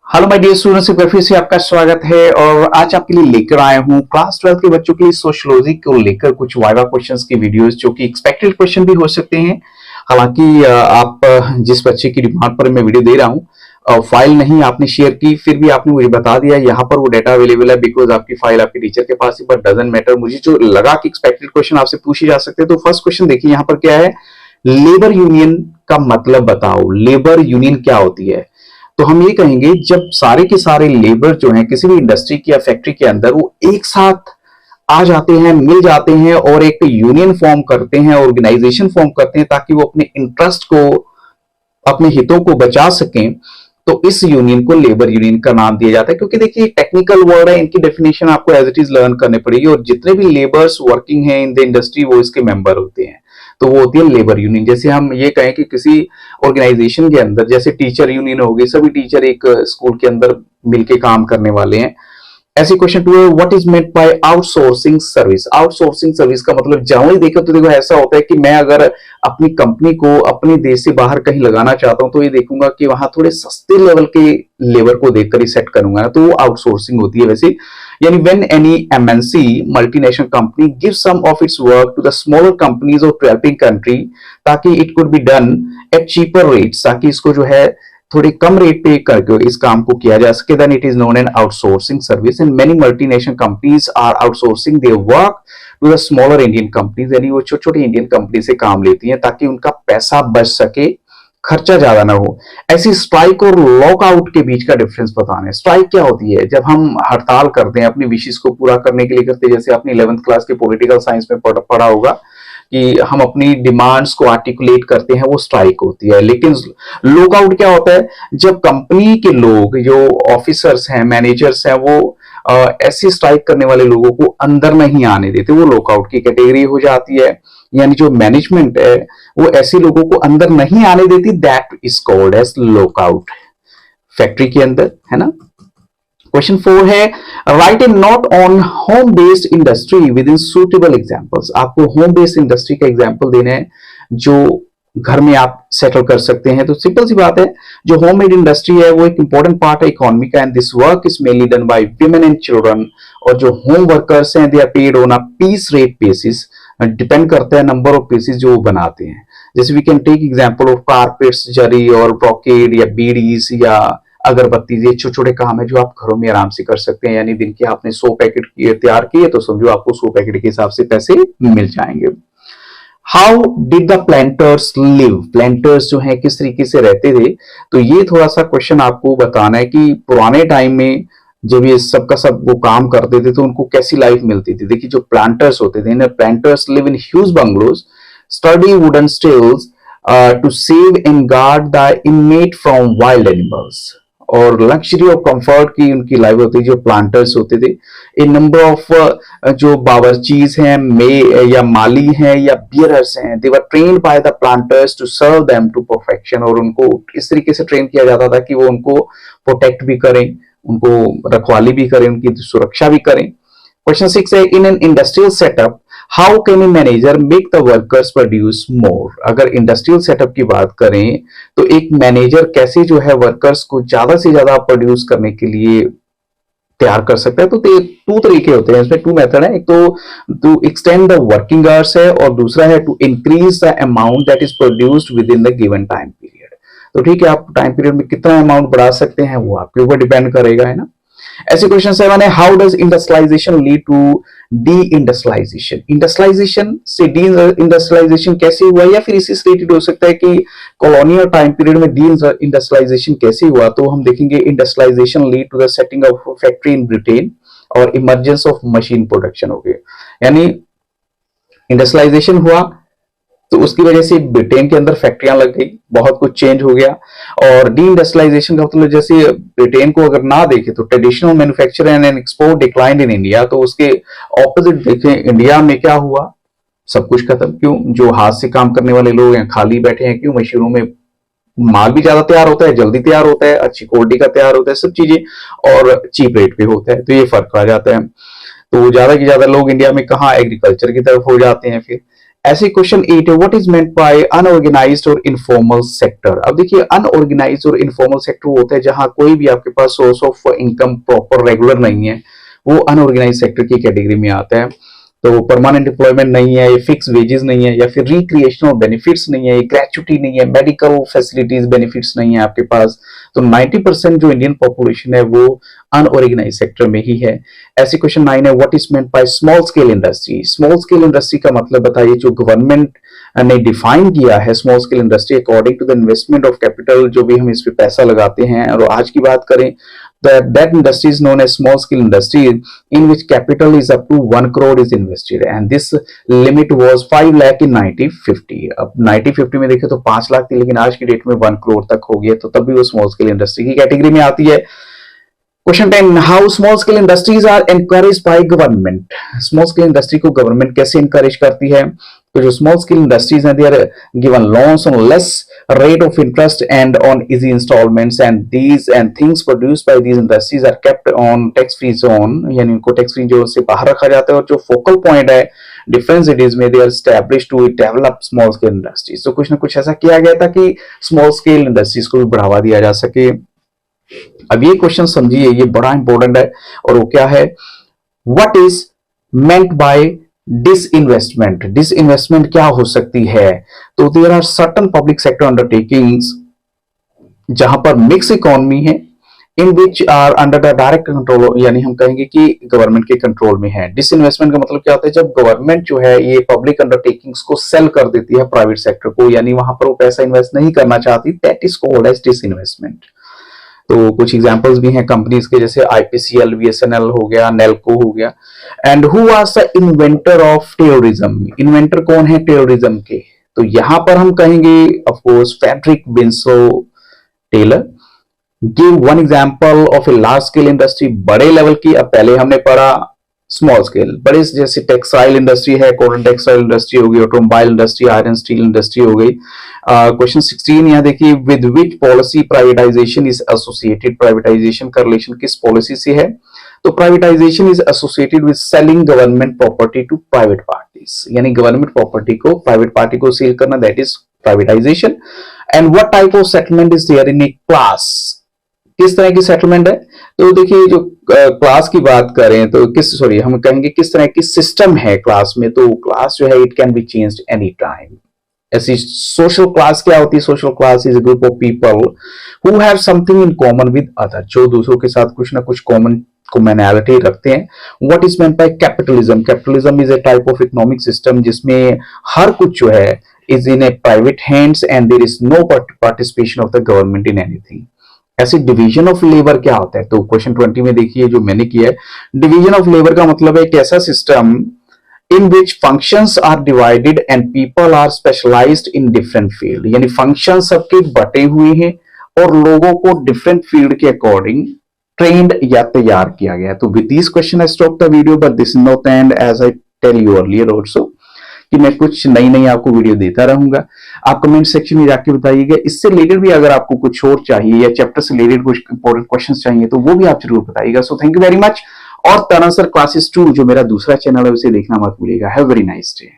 Hello my dear students, एक बार फिर से आपका स्वागत है। और आज आपके लिए लेकर आया हूँ क्लास 12 के बच्चों के लिए सोशियोलॉजी को लेकर कुछ वाइवा क्वेश्चंस की वीडियोस, जो कि एक्सपेक्टेड क्वेश्चन भी हो सकते हैं। हालांकि आप जिस बच्चे की डिमांड पर मैं वीडियो दे रहा हूँ, फाइल नहीं आपने शेयर की, फिर भी आपने मुझे बता दिया यहाँ पर वो डाटा अवेलेबल है बिकॉज आपकी फाइल आपके टीचर के पास है, बट डजंट मैटर। मुझे जो लगा कि एक्सपेक्टेड क्वेश्चन आपसे पूछे जा सकते हैं, तो फर्स्ट क्वेश्चन देखिए यहाँ पर क्या है। लेबर यूनियन का मतलब बताओ। लेबर यूनियन क्या होती है? तो हम ये कहेंगे, जब सारे के सारे लेबर जो हैं किसी भी इंडस्ट्री की या फैक्ट्री के अंदर, वो एक साथ आ जाते हैं, मिल जाते हैं और एक यूनियन फॉर्म करते हैं, ऑर्गेनाइजेशन फॉर्म करते हैं, ताकि वो अपने इंटरेस्ट को, अपने हितों को बचा सकें, तो इस यूनियन को लेबर यूनियन का नाम दिया जाता है। क्योंकि देखिए टेक्निकल वर्ड है, इनकी डेफिनेशन आपको एज इट इज लर्न करनी पड़ेगी, और जितने भी लेबर्स वर्किंग हैं इन द इंडस्ट्री वो इसके मेंबर होते हैं, तो वो होती है लेबर यूनियन। जैसे हम ये कहें कि किसी ऑर्गेनाइजेशन के अंदर जैसे टीचर यूनियन होगी, सभी टीचर एक स्कूल के अंदर मिलके काम करने वाले हैं। ऐसे क्वेश्चन 2 है, what is meant bye outsourcing service. Outsourcing service का मतलब जनरली देखो तो देखो ऐसा होता है कि मैं अगर अपनी कंपनी को अपने देश से बाहर कहीं लगाना चाहता हूं, तो ये देखूंगा कि वहां थोड़े सस्ते लेवल के लेबर को देखकर ही सेट करूंगा, तो वो आउटसोर्सिंग होती है वैसे। यानी when any MNC multinational company give some of its work to the smaller companies of developing country, ताकि it could be done at cheaper rates, ताकि इसको जो है थोड़े कम रेट पे करके इस काम को किया जा सके, then it is known an outsourcing service. And many multinational companies are outsourcing their work to the smaller Indian companies, यानी वो छोटी छोटी इंडियन कंपनी से काम लेती हैं ताकि उनका पैसा बच सके, खर्चा ज्यादा ना हो। ऐसी स्ट्राइक और लॉकआउट के बीच का डिफरेंस बताना है। स्ट्राइक क्या होती है? जब हम हड़ताल करते हैं, अपनी विशेष को पूरा करने के लिए करते हैं, जैसे आपने 11th क्लास के पॉलिटिकल साइंस में पढ़ा होगा कि हम अपनी डिमांड्स को आर्टिकुलेट करते हैं, वो स्ट्राइक होती है। लेकिन लॉकआउट क्या होता है? जब कंपनी के लोग, जो ऑफिसर्स हैं, मैनेजर्स हैं, वो ऐसे स्ट्राइक करने वाले लोगों को अंदर नहीं आने देते, वो लॉकआउट की कैटेगरी हो जाती है। यानी जो मैनेजमेंट है वो ऐसे लोगों को अंदर नहीं आने देती, that is called as lockout, factory के अंदर, है ना। क्वेश्चन 4 है, write a note on home based industry with in suitable examples. आपको होम बेस्ड इंडस्ट्री का एग्जांपल देना है जो घर में आप सेटल कर सकते हैं। तो सिंपल सी बात है, जो होम मेड इंडस्ट्री है वो एक इंपॉर्टेंट पार्ट है इकोनॉमी का, and this work is mainly done by women and children. और जो होम वर्कर्स हैं, they are paid on a piece rate basis, depend करता है नंबर ऑफ पीसेस जो वो बनाते हैं। जैसे we can take example of carpets, zari और ब्रोकेड या बीडीज या अगरबत्ती, ये छोटे छोटे काम है जो आप घरों में आराम से कर सकते हैं। यानी दिन के आपने 100 पैकेट तैयार किए, तो समझो आपको 100 पैकेट के हिसाब से पैसे मिल जाएंगे। How did the planters live. Planters जो है किस तरीके से रहते थे, तो ये थोड़ा सा क्वेश्चन आपको बताना है कि पुराने टाइम में जब ये सब का सब वो काम करते थे तो उनको कैसी लाइफ मिलती थी। देखिए जो प्लांटर्स होते थे, planters live in huge bungalows, sturdy wooden stilts to save and guard the inmate from wild animals. और लग्जरी और कंफर्ट की उनकी लाइफ होती है जो प्लांटर्स होते थे। ए नंबर ऑफ जो बावर्चीज हैं, या माली हैं या बियरर्स हैं, they were trained by the planters to serve them to perfection. और उनको इस तरीके से ट्रेन किया जाता था कि वो उनको प्रोटेक्ट भी करें, उनको रखवाली भी करें, उनकी सुरक्षा भी करें। क्वेश्चन 6 है, in an industrial setup how can a manager make the workers produce more. अगर इंडस्ट्रियल सेटअप की बात करें तो एक मैनेजर कैसे जो है वर्कर्स को ज्यादा से ज्यादा प्रोड्यूस करने के लिए तैयार कर सकता है। तो 2 तरीके होते हैं इसमें, 2 मेथड है। एक तो to extend the working hours है, और दूसरा है to increase the amount that is produced within the given time period. तो ठीक है, आप टाइम पीरियड में कितना अमाउंट बढ़ा सकते हैं वो आपके ऊपर डिपेंड करेगा, है ना। ऐसे क्वेश्चन 7 है, how does industrialisation lead to deindustrialisation. Industrialisation से डी इंडस्ट्रियलाइजेशन कैसे हुआ, या फिर इसी से रिलेटेड हो सकता है कि कॉलोनियल टाइम पीरियड में डी इंडस्ट्रियलाइजेशन कैसे हुआ। तो हम देखेंगे industrialisation lead to the setting of factory in Britain और इमर्जेंस ऑफ मशीन प्रोडक्शन हो गया। यानी इंडस्ट्रियलाइजेशन हुआ तो उसकी वजह से ब्रिटेन के अंदर फैक्ट्रियां लग गई, बहुत कुछ चेंज हो गया। और डी इंडस्ट्रियलाइजेशन का मतलब जैसे ब्रिटेन को अगर ना देखे तो traditional manufacturing and export decline in India, तो उसके ऑपोजिट देखें इंडिया में क्या हुआ, सब कुछ खत्म। क्यों? जो हाथ से काम करने वाले लोग हैं खाली बैठे हैं। क्यों? मशीनों में माल भी ज्यादा तैयार होता है, जल्दी तैयार होता है, अच्छी क्वालिटी का तैयार होता है, सब चीजें, और चीप रेट पे होता है, तो ये फर्क आ जाता है। तो ज्यादा से ज्यादा लोग इंडिया में कहाँ एग्रीकल्चर की तरफ हो जाते हैं। फिर ऐसे क्वेश्चन 8 है, what is meant bye unorganised और इनफॉर्मल सेक्टर। अब देखिए अनऑर्गेनाइज्ड और इनफॉर्मल सेक्टर वो होता है जहां कोई भी आपके पास source of income proper regular नहीं है, वो अनऑर्गेनाइज्ड सेक्टर की कैटेगरी में आता है। तो परमानेंट एम्प्लॉयमेंट नहीं है, फिक्स वेजेस नहीं है, या फिर रिक्रिएशनल बेनिफिट्स नहीं है, ग्रेचुटी नहीं है, मेडिकल फैसिलिटीज बेनिफिट्स नहीं है आपके पास। तो 90% जो इंडियन पॉपुलेशन है वो अनऑर्गेनाइज सेक्टर में ही है। ऐसे क्वेश्चन 9 है, what is meant by small scale industry. Small scale industry का मतलब बताइए, जो गवर्नमेंट ने डिफाइन किया है small scale industry according to the investment of capital, जो भी हम इस पे पैसा लगाते हैं। और आज की बात करें that industry is known as small scale industry in which capital is up to 1 crore is invested, and this limit was 5 lakh in 1950। अब 1950 में देखें तो 5 लाख थी, लेकिन आज की डेट में 1 करोड़ तक हो गया, तो तब भी वो स्मॉल स्केल इंडस्ट्री की कैटेगरी में आती है। Question 10, how small scale industries are encourage by government. Small scale industry को गवर्नमेंट कैसे एनकरेज करती है। तो जो स्मॉल स्केल इंडस्ट्रीज हैं, they are given loans on less rate of interest and on easy installments, and these and things produced by these industries are kept on tax free zone, यानी उनको tax free zone से बाहर रखा जाता है। और जो फोकल पॉइंट है डिफरेंस सिटीज में, they are established to develop small scale industries. तो कुछ ना कुछ ऐसा किया गया था कि स्मॉल स्केल इंडस्ट्रीज को भी बढ़ावा दिया जा सके। अब ये क्वेश्चन समझिए, ये बड़ा इंपॉर्टेंट है, और वो क्या है, what is meant by disinvestment. Disinvestment क्या हो सकती है। तो there are certain public sector undertakings जहां पर मिक्स इकोनॉमी है, in which are under the direct control, यानी हम कहेंगे कि गवर्नमेंट के कंट्रोल में है। डिसइन्वेस्टमेंट का मतलब क्या होता है, जब गवर्नमेंट जो है ये पब्लिक अंडरटेकिंग्स को सेल कर देती है प्राइवेट सेक्टर को, यानी वहां पर वो पैसा इन्वेस्ट नहीं करना चाहती, that is called as disinvestment. तो कुछ एग्जांपल्स भी हैं कंपनीज के, जैसे आईपीसीएल, बीएसएनएल हो गया, नेल्को हो गया। And who was the inventor of terrorism. Inventor कौन है टेररिज्म के। तो यहां पर हम कहेंगे of course Frederick Winslow Taylor. Give one example of a large scale industry, बड़े लेवल की। अब पहले हमने पढ़ा स्मॉल स्केल, बड़े जैसे टेक्सटाइल इंडस्ट्री है, कॉटन टेक्सटाइल इंडस्ट्री होगी, automobile industry, iron steel industry हो गई। क्वेश्चन 16 यहाँ देखिए, with which policy privatisation is associated. Privatisation का रिलेशन किस पॉलिसी से है। तो privatisation is associated with selling government property to private parties, यानी गवर्नमेंट प्रॉपर्टी को प्राइवेट पार्टी को सेल करना, that is privatisation. And what type of settlement is there in a class. किस तरह की सेटलमेंट है। तो देखिए जो क्लास की बात करें तो हम कहेंगे किस तरह की सिस्टम है क्लास में। तो क्लास जो है it can be changed any time. ऐसी सोशल क्लास क्या होती है। Social class is a group of people who have something in common with other, जो दूसरों के साथ कुछ ना कुछ कॉमनैलिटी रखते हैं। What is meant by capitalism. Capitalism is a type of economic system जिसमें हर कुछ जो है is in a private hands and there is no participation of the government in anything. ऐसे डिवीजन ऑफ लेबर क्या होता है। तो क्वेश्चन 20 में देखिए जो मैंने किया है, डिवीजन ऑफ लेबर का मतलब है एक ऐसा system in which functions are divided and people are specialised in different field, यानी फंक्शन सबके बटे हुए हैं और लोगों को डिफरेंट फील्ड के अकॉर्डिंग ट्रेंड या तैयार किया गया। तो with this question I stop the video, but this is not the end, as I tell you earlier also कि मैं कुछ नई आपको वीडियो देता रहूंगा। आप कमेंट सेक्शन में जाके बताइएगा। इससे रिलेटेड भी अगर आपको कुछ और चाहिए या चैप्टर से रिलेटेड कुछ इंपॉर्टेंट क्वेश्चंस चाहिए तो वो भी आप जरूर बताइएगा। So thank you very much. और तरह सर क्लासेस 2 जो मेरा दूसरा चैनल है उसे देखना मत भूलिएगा। Have very nice day.